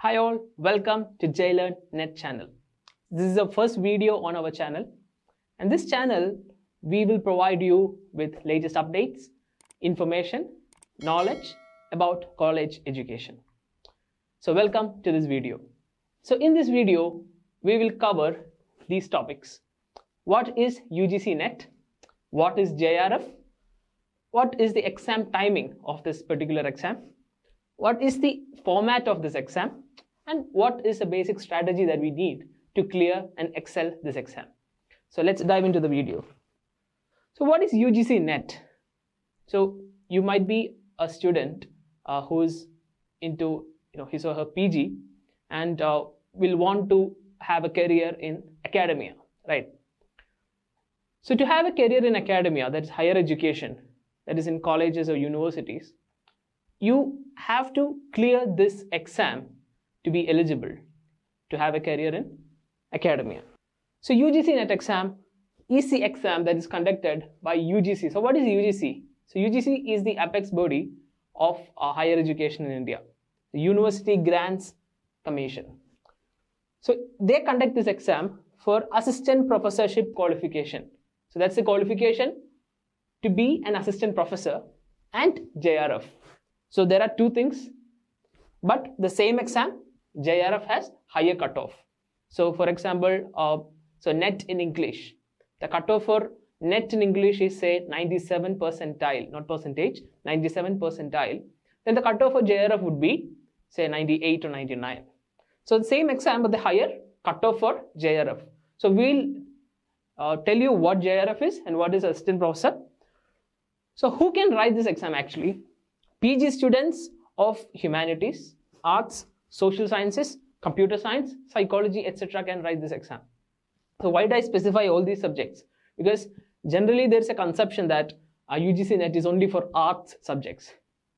Hi all, welcome to UGC-NET channel. This is the first video on our channel, and this channel we will provide you with latest updates, information, knowledge about college education. So welcome to this video. So in this video we will cover these topics. What is UGC-NET? What is JRF? What is the exam timing of this particular exam? What is the format of this exam? And what is the basic strategy that we need to clear and excel this exam? So let's dive into the video. So what is UGC-NET? So you might be a student who's into his or her PG and will want to have a career in academia, right? So to have a career in academia, that is higher education, that is in colleges or universities, you have to clear this exam to be eligible to have a career in academia. So UGC-NET exam is the exam that is conducted by UGC. So what is UGC? So UGC is the apex body of higher education in India, the University Grants Commission. So they conduct this exam for assistant professorship qualification. So that's the qualification to be an assistant professor and JRF. So there are two things, but the same exam, JRF has higher cutoff. So for example, so NET in English, the cutoff for NET in English is say 97 percentile, not percentage, 97 percentile. Then the cutoff for JRF would be say 98 or 99. So the same exam but the higher cutoff for JRF. So we'll tell you what JRF is and what is assistant professor. So who can write this exam actually? PG students of humanities, arts, social sciences, computer science, psychology, etc. can write this exam. So why did I specify all these subjects? Because generally there is a conception that UGC-NET is only for arts subjects.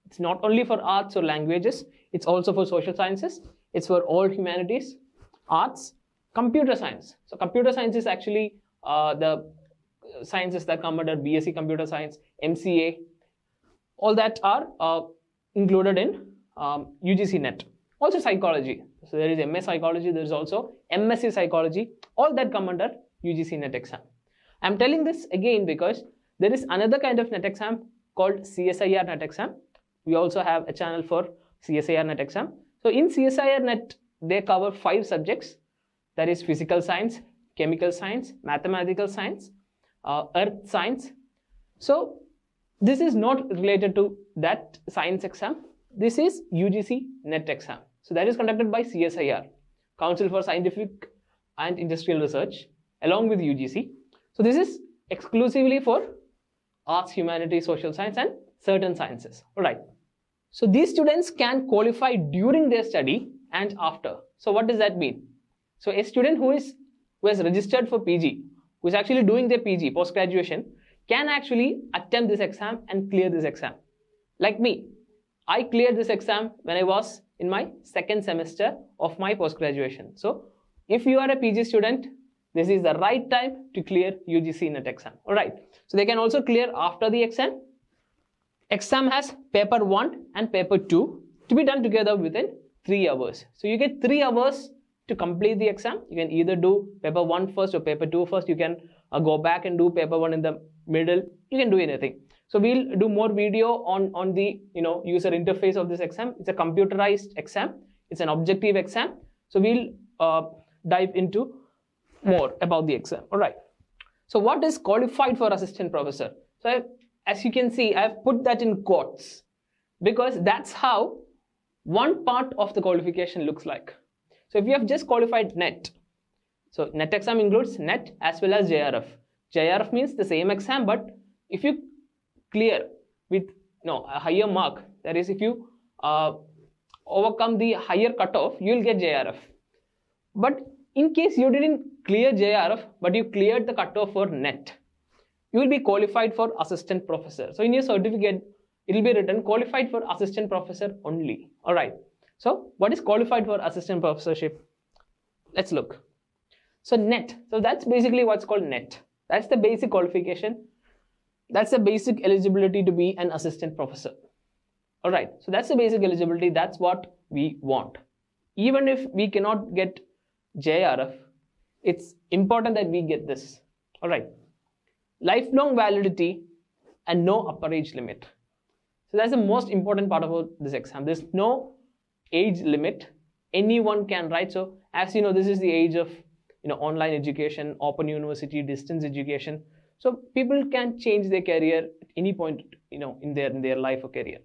It's not only for arts or languages, it's also for social sciences, it's for all humanities, arts, computer science. So computer science is actually the sciences that come under BSc Computer Science, MCA, all that are included in UGC-NET. Also psychology. So there is MS Psychology, there is also MSc Psychology, all that come under UGC-NET exam. I'm telling this again because there is another kind of NET exam called CSIR NET exam. We also have a channel for CSIR NET exam. So in CSIR NET, they cover 5 subjects. That is physical science, chemical science, mathematical science, earth science. So this is not related to that science exam. This is UGC-NET exam. So that is conducted by CSIR, Council for Scientific and Industrial Research, along with UGC. So this is exclusively for arts, humanities, social science and certain sciences. Alright. So these students can qualify during their study and after. So what does that mean? So a student who has registered for PG, who is actually doing their PG, post-graduation, can actually attempt this exam and clear this exam. Like me, I cleared this exam when I was in my second semester of my post-graduation. So if you are a PG student, this is the right time to clear UGC-NET exam. Alright, so they can also clear after the exam. Exam has paper 1 and paper 2 to be done together within 3 hours. So you get 3 hours to complete the exam. You can either do paper 1 first or paper 2 first. You can go back and do paper 1 in the middle. You can do anything. So we'll do more video on the user interface of this exam. It's a computerized exam. It's an objective exam. So we'll dive into more about the exam. All right. So what is qualified for assistant professor? So as you can see, I've put that in quotes because that's how one part of the qualification looks like. So if you have just qualified NET, so NET exam includes NET as well as JRF. JRF means the same exam, but if you clear with a higher mark, that is if you overcome the higher cutoff, you will get JRF. But in case you didn't clear JRF, but you cleared the cutoff for NET, you will be qualified for assistant professor. So in your certificate, it will be written qualified for assistant professor only. Alright. So what is qualified for assistant professorship? Let's look. So NET. So that's basically what's called NET. That's the basic qualification. That's the basic eligibility to be an assistant professor. Alright. So that's the basic eligibility. That's what we want. even if we cannot get JRF, it's important that we get this. All right. Lifelong validity and no upper age limit. So that's the most important part about this exam. There's no age limit. Anyone can write. So as you know, this is the age of online education, open university, distance education. So people can change their career at any point in their life or career.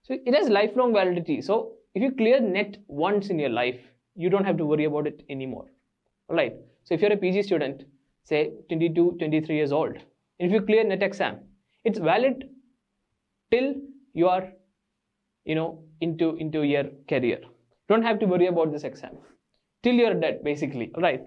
So it has lifelong validity. So if you clear NET once in your life, you don't have to worry about it anymore. All right. So if you're a PG student, say 22, 23 years old, and if you clear NET exam, it's valid till you are into your career. Don't have to worry about this exam till you're dead, basically. All right.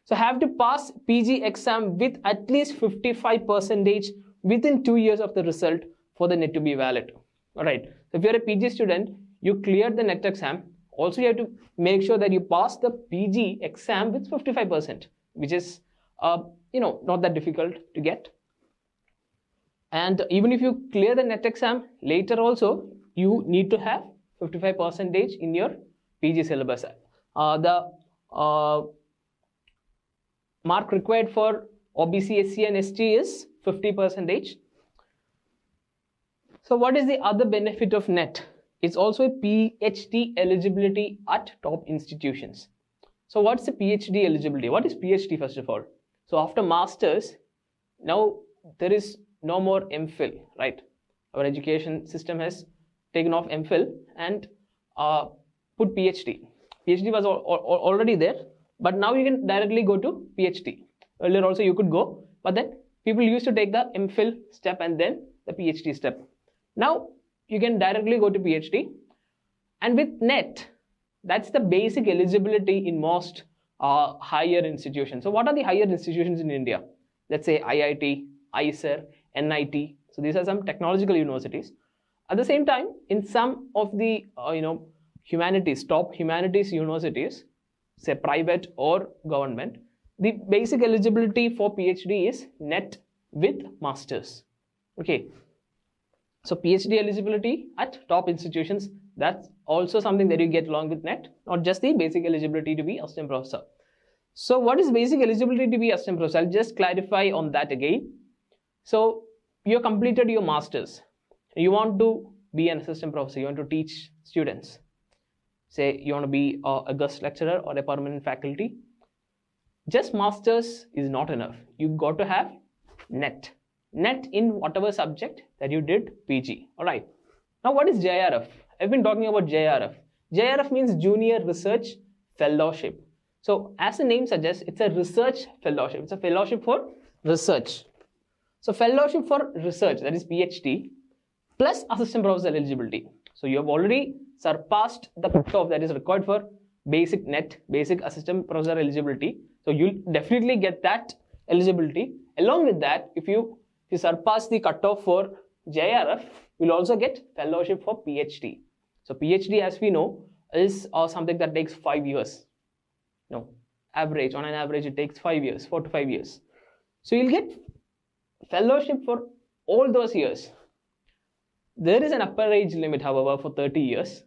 So have to pass PG exam with at least 55% within 2 years of the result for the NET to be valid. All right. So if you're a PG student, you cleared the NET exam. Also, you have to make sure that you pass the PG exam with 55%, which is not that difficult to get. And even if you clear the NET exam later also, you need to have 55% in your PG syllabus. The mark required for OBC, SC and ST is 50%. So what is the other benefit of NET? It's also a PhD eligibility at top institutions. So what's the PhD eligibility? What is PhD first of all? So after masters, now there is no more MPhil, right? Our education system has taken off MPhil and put PhD. PhD was already there, but now you can directly go to PhD. Earlier also you could go, but then people used to take the MPhil step and then the PhD step. Now you can directly go to PhD, and with NET, that's the basic eligibility in most higher institutions. So what are the higher institutions in India? Let's say IIT, ISER, NIT. So these are some technological universities. At the same time, in some of the humanities, top humanities universities, say private or government, the basic eligibility for PhD is NET with masters. Okay. So PhD eligibility at top institutions, that's also something that you get along with NET, not just the basic eligibility to be assistant professor. So what is basic eligibility to be assistant professor? I'll just clarify on that again. So you completed your masters. You want to be an assistant professor. You want to teach students. Say you want to be a guest lecturer or a permanent faculty. Just masters is not enough. You got to have NET. NET in whatever subject that you did PG. All right. Now what is JRF? I've been talking about JRF. JRF means Junior Research Fellowship. So as the name suggests, it's a research fellowship. It's a fellowship for research. So fellowship for research, that is PhD, plus assistant professor eligibility. So you have already surpassed the cutoff that is required for basic NET, basic assistant professor eligibility. So you'll definitely get that eligibility. Along with that, if you surpass the cutoff for JRF, you'll also get fellowship for PhD. So PhD, as we know, is something that takes 5 years. No, average, on an average, it takes 5 years, 4 to 5 years. So you'll get fellowship for all those years. There is an upper age limit, however, for 30 years.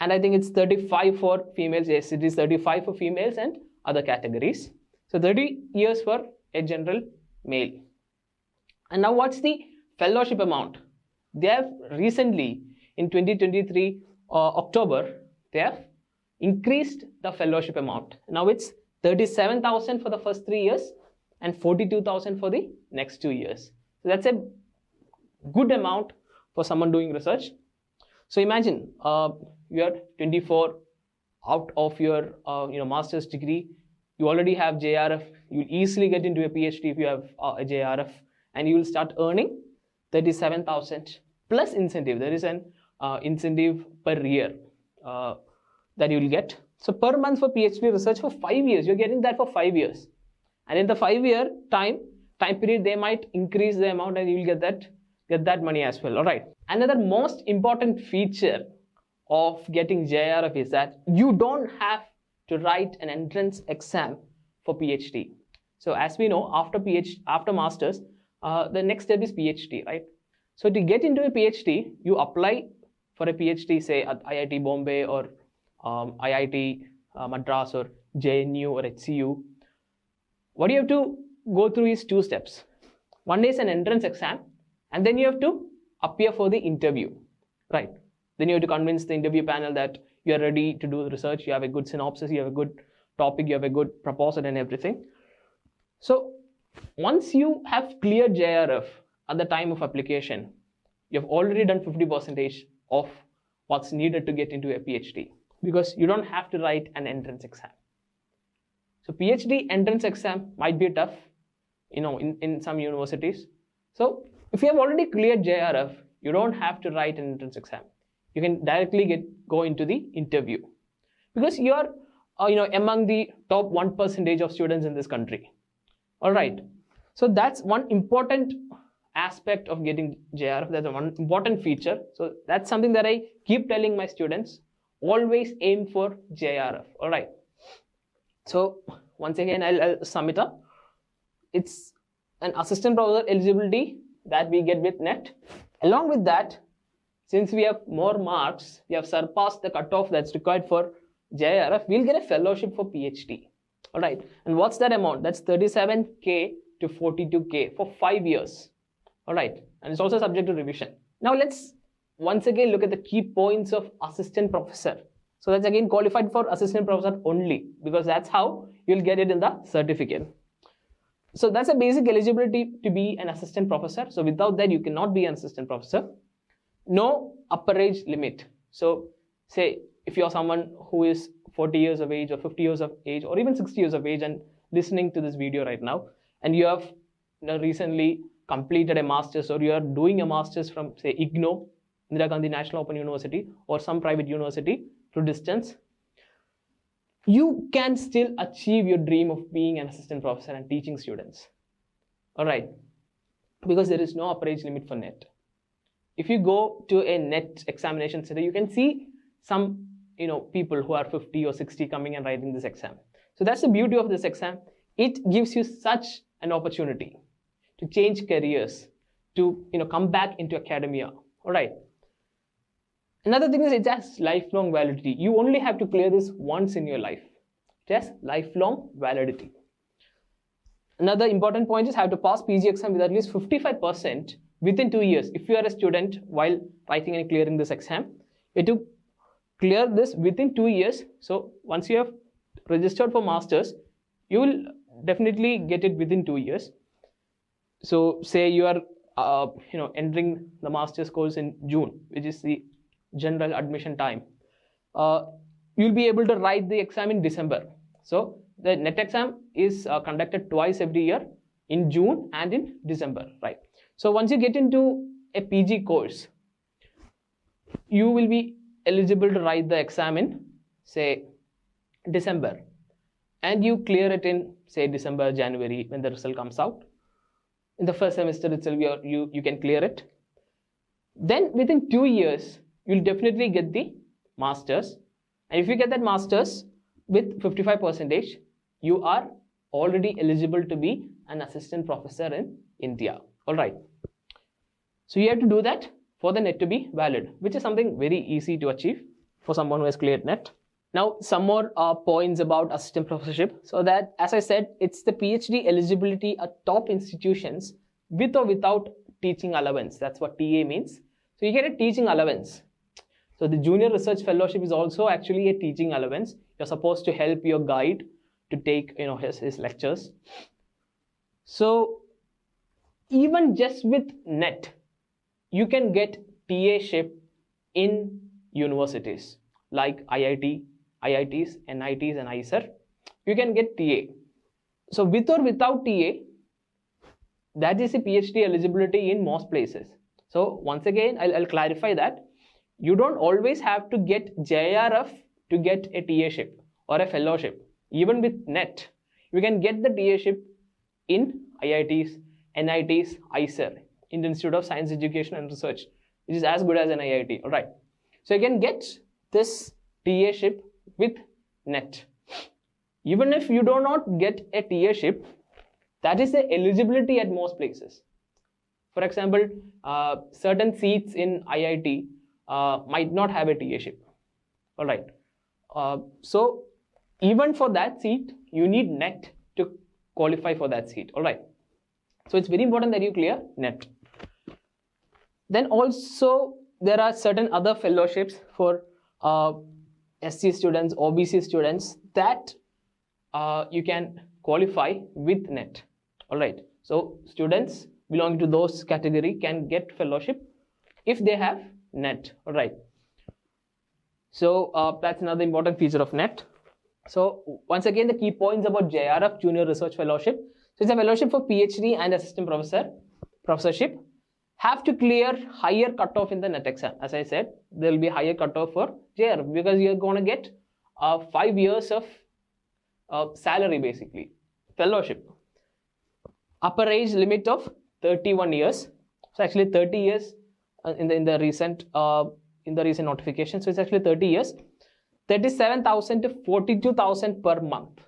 And I think it's 35 for females. Yes, it is 35 for females and other categories. So 30 years for a general male. And now what's the fellowship amount? They have recently, in 2023 October, they have increased the fellowship amount. Now it's 37,000 for the first 3 years and 42,000 for the next 2 years. So that's a good amount for someone doing research. So imagine you are 24, out of your master's degree, you already have JRF. You'll easily get into a PhD if you have a JRF, and you will start earning 37,000 plus incentive. There is an incentive per year that you will get. So per month for PhD research for 5 years, you're getting that for 5 years. And in the 5-year time period, they might increase the amount and you will get that money as well. All right. Another most important feature of getting JRF is that you don't have to write an entrance exam for PhD. So as we know, after masters, the next step is PhD, right? So to get into a PhD, you apply for a PhD, say at IIT Bombay or IIT Madras or JNU or HCU, what you have to go through is 2 steps. One is an entrance exam, and then you have to appear for the interview, right? Then you have to convince the interview panel that you are ready to do the research, you have a good synopsis, you have a good topic, you have a good proposal and everything. So once you have cleared JRF at the time of application, you have already done 50% of what's needed to get into a PhD, because you don't have to write an entrance exam. So PhD entrance exam might be tough, in some universities. So if you have already cleared JRF, you don't have to write an entrance exam. You can directly go into the interview, because you are among the top 1% of students in this country. All right. So that's one important aspect of getting JRF. That's one important feature. So that's something that I keep telling my students. Always aim for JRF. All right. So once again, I'll sum it up. It's an assistant professor eligibility that we get with NET. Along with that, since we have more marks, we have surpassed the cutoff that's required for JRF, we'll get a fellowship for PhD. All right. And what's that amount? That's 37K to 42K for 5 years. All right. And it's also subject to revision. Now let's once again look at the key points of assistant professor. So that's again qualified for assistant professor only, because that's how you'll get it in the certificate. So that's a basic eligibility to be an assistant professor. So without that, you cannot be an assistant professor. No upper age limit. So say if you're someone who is 40 years of age or 50 years of age or even 60 years of age and listening to this video right now, and you have recently completed a master's, or you are doing a master's from say IGNO, Indira Gandhi National Open University, or some private university through distance, you can still achieve your dream of being an assistant professor and teaching students. All right, because there is no upper age limit for NET. If you go to a NET examination center, you can see some people who are 50 or 60 coming and writing this exam. So that's the beauty of this exam. It gives you such an opportunity to change careers, to come back into academia. All right. Another thing is it has lifelong validity. You only have to clear this once in your life. It has lifelong validity. Another important point is have to pass PG exam with at least 55% within 2 years. If you are a student while writing and clearing this exam, you have to clear this within 2 years. So once you have registered for masters, you will definitely get it within 2 years. So say you are entering the master's course in June, which is the general admission time. You'll be able to write the exam in December. So the NET exam is conducted twice every year, in June and in December, right? So once you get into a PG course, you will be eligible to write the exam in say December, and you clear it in say December, January when the result comes out. In the first semester itself, you can clear it. Then within 2 years, you'll definitely get the masters. And if you get that masters with 55%, you are already eligible to be an assistant professor in India. All right. So you have to do that for the NET to be valid, which is something very easy to achieve for someone who has cleared NET. Now, some more points about assistant professorship. So that, as I said, it's the PhD eligibility at top institutions with or without teaching allowance. That's what TA means. So you get a teaching allowance. So the junior research fellowship is also actually a teaching allowance. You're supposed to help your guide to take his lectures. So even just with NET, you can get TA-ship in universities like IITs, NITs and ISER. You can get TA. So with or without TA, that is a PhD eligibility in most places. So once again, I'll clarify that. You don't always have to get JRF to get a TA-ship or a fellowship. Even with NET, you can get the TA-ship in IITs, NITs, ISER, Indian Institute of Science, Education and Research, which is as good as an IIT. All right. So you can get this TA-ship with NET. Even if you do not get a TA-ship, that is the eligibility at most places. For example, certain seats in IIT might not have a TA-ship. All right. So even for that seat, you need NET to qualify for that seat. All right. So it's very important that you clear NET. Then also there are certain other fellowships for SC students, OBC students that you can qualify with NET. All right. So students belonging to those category can get fellowship if they have NET. All right. So that's another important feature of NET. So once again, the key points about JRF, Junior Research Fellowship. So it's a fellowship for PhD and assistant professorship. Have to clear higher cutoff in the NET exam. As I said, there will be higher cutoff for JRF because you're going to get 5 years of salary, basically. Fellowship. Upper age limit of 31 years. So actually 30 years in the recent notification. So it's actually 30 years. 37,000 to 42,000 per month.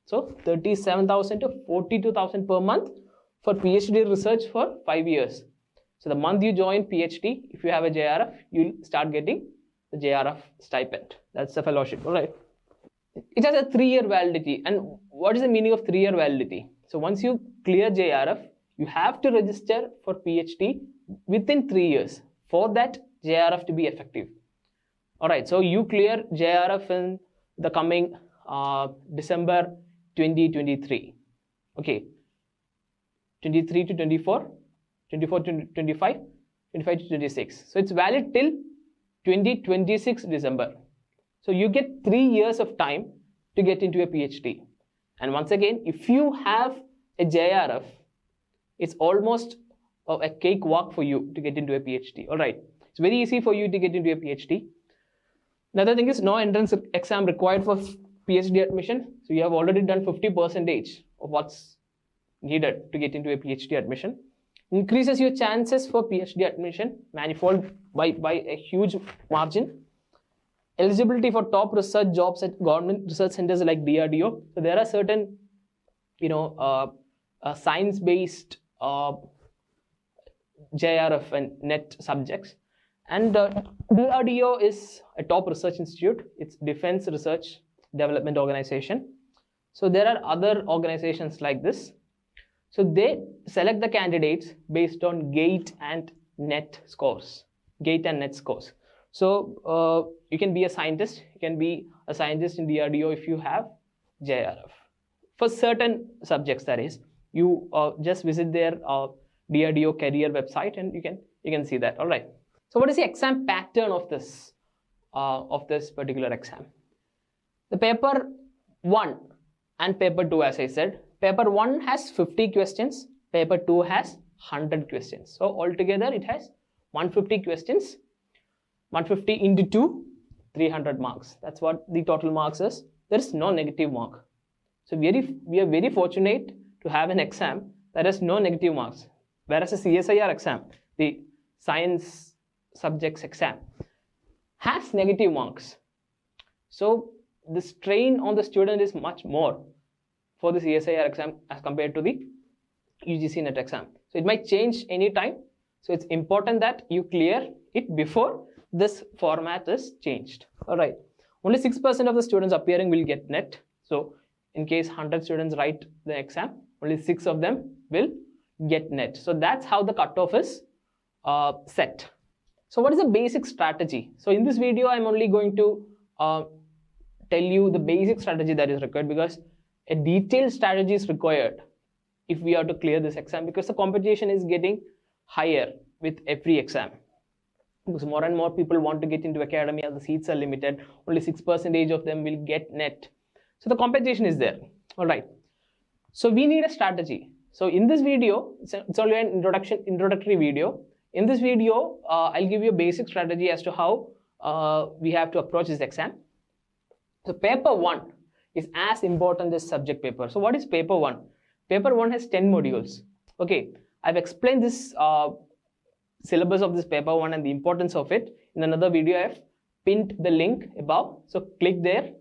So 37,000 to 42,000 per month for PhD research for 5 years. So the month you join PhD, if you have a JRF, you'll start getting the JRF stipend. That's the fellowship, all right. It has a 3-year validity. And what is the meaning of 3-year validity? So once you clear JRF, you have to register for PhD within 3 years for that JRF to be effective. All right, so you clear JRF in the coming December 2023. Okay, 23 to 24, 24 to 25, 25 to 26. So it's valid till 2026 December. So you get 3 years of time to get into a PhD. And once again, if you have a JRF, it's almost a cakewalk for you to get into a PhD. All right, it's very easy for you to get into a PhD. Another thing is no entrance exam required for PhD admission. So you have already done 50% of what's needed to get into a PhD admission. Increases your chances for PhD admission manifold by a huge margin. Eligibility for top research jobs at government research centers like DRDO. So there are certain, science-based JRF and NET subjects. And DRDO is a top research institute. It's Defense Research Development Organization. So there are other organizations like this. So they select the candidates based on GATE and NET scores. GATE and NET scores. So you can be a scientist. You can be a scientist in DRDO if you have JRF. For certain subjects, that is, you just visit their DRDO career website and you can see that. All right. So what is the exam pattern of this particular exam? The paper 1 and paper 2, as I said, paper 1 has 50 questions, paper 2 has 100 questions. So altogether it has 150 questions, 150 into 2, 300 marks. That's what the total marks is. There is no negative mark. So we are very fortunate to have an exam that has no negative marks. Whereas a CSIR exam, the science subjects exam, has negative marks. So the strain on the student is much more for the CSIR exam as compared to the UGC-NET exam. So it might change anytime. So it's important that you clear it before this format is changed. All right. Only 6% of the students appearing will get NET. So in case 100 students write the exam, only 6 of them will get NET. So that's how the cutoff is set. So what is the basic strategy? So in this video, I'm only going to tell you the basic strategy that is required, because a detailed strategy is required if we are to clear this exam, because the competition is getting higher with every exam. Because more and more people want to get into academia, the seats are limited, only 6% of them will get NET. So the competition is there. All right. So we need a strategy. So in this video, it's only an introductory video. In this video, I'll give you a basic strategy as to how we have to approach this exam. So paper 1 is as important as subject paper. So what is paper 1? Paper 1 has 10 modules. Okay, I've explained this syllabus of this paper 1 and the importance of it in another video. I've pinned the link above. So click there.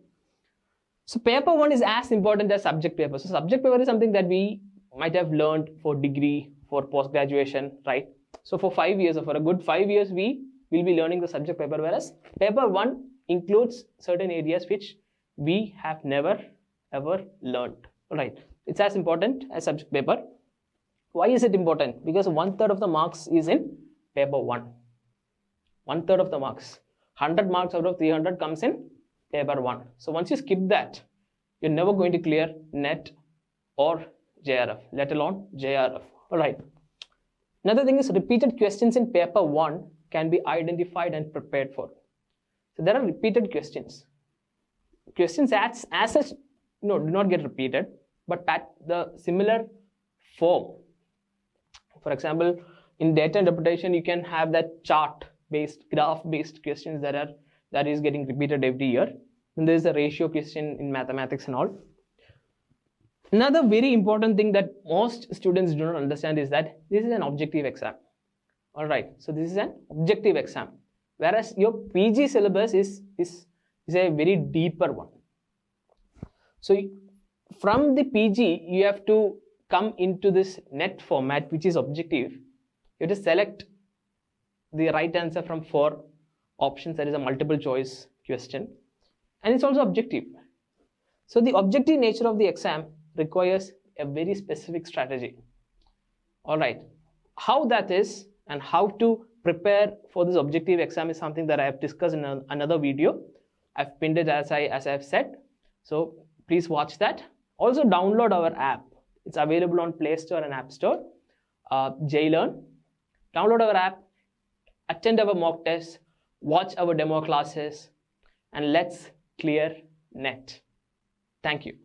So paper 1 is as important as subject paper. So subject paper is something that we might have learned for degree, for post-graduation, right? So for 5 years, or for a good 5 years, we will be learning the subject paper, whereas paper 1 includes certain areas which we have never ever learned. All right, it's as important as subject paper. Why is it important? Because 1/3 of the marks is in paper 1. 1/3 of the marks, 100 marks out of 300 comes in paper 1. So once you skip that, you're never going to clear NET or JRF, let alone JRF. All right. Another thing is repeated questions in paper 1 can be identified and prepared for. So there are repeated questions. Questions as such, do not get repeated, but at the similar form. For example, in data interpretation, you can have that chart-based, graph-based questions that is getting repeated every year. And there is a ratio question in mathematics and all. Another very important thing that most students do not understand is that this is an objective exam. All right, so this is an objective exam, whereas your PG syllabus is a very deeper one. So from the PG, you have to come into this NET format, which is objective. You have to select the right answer from 4 options. That is a multiple choice question, and it's also objective. So the objective nature of the exam requires a very specific strategy. All right, how that is and how to prepare for this objective exam is something that I have discussed in another video. I've pinned it as I have said, so please watch that. Also download our app. It's available on Play Store and App Store. JLearn. Download our app, attend our mock tests, watch our demo classes, and let's clear NET. Thank you.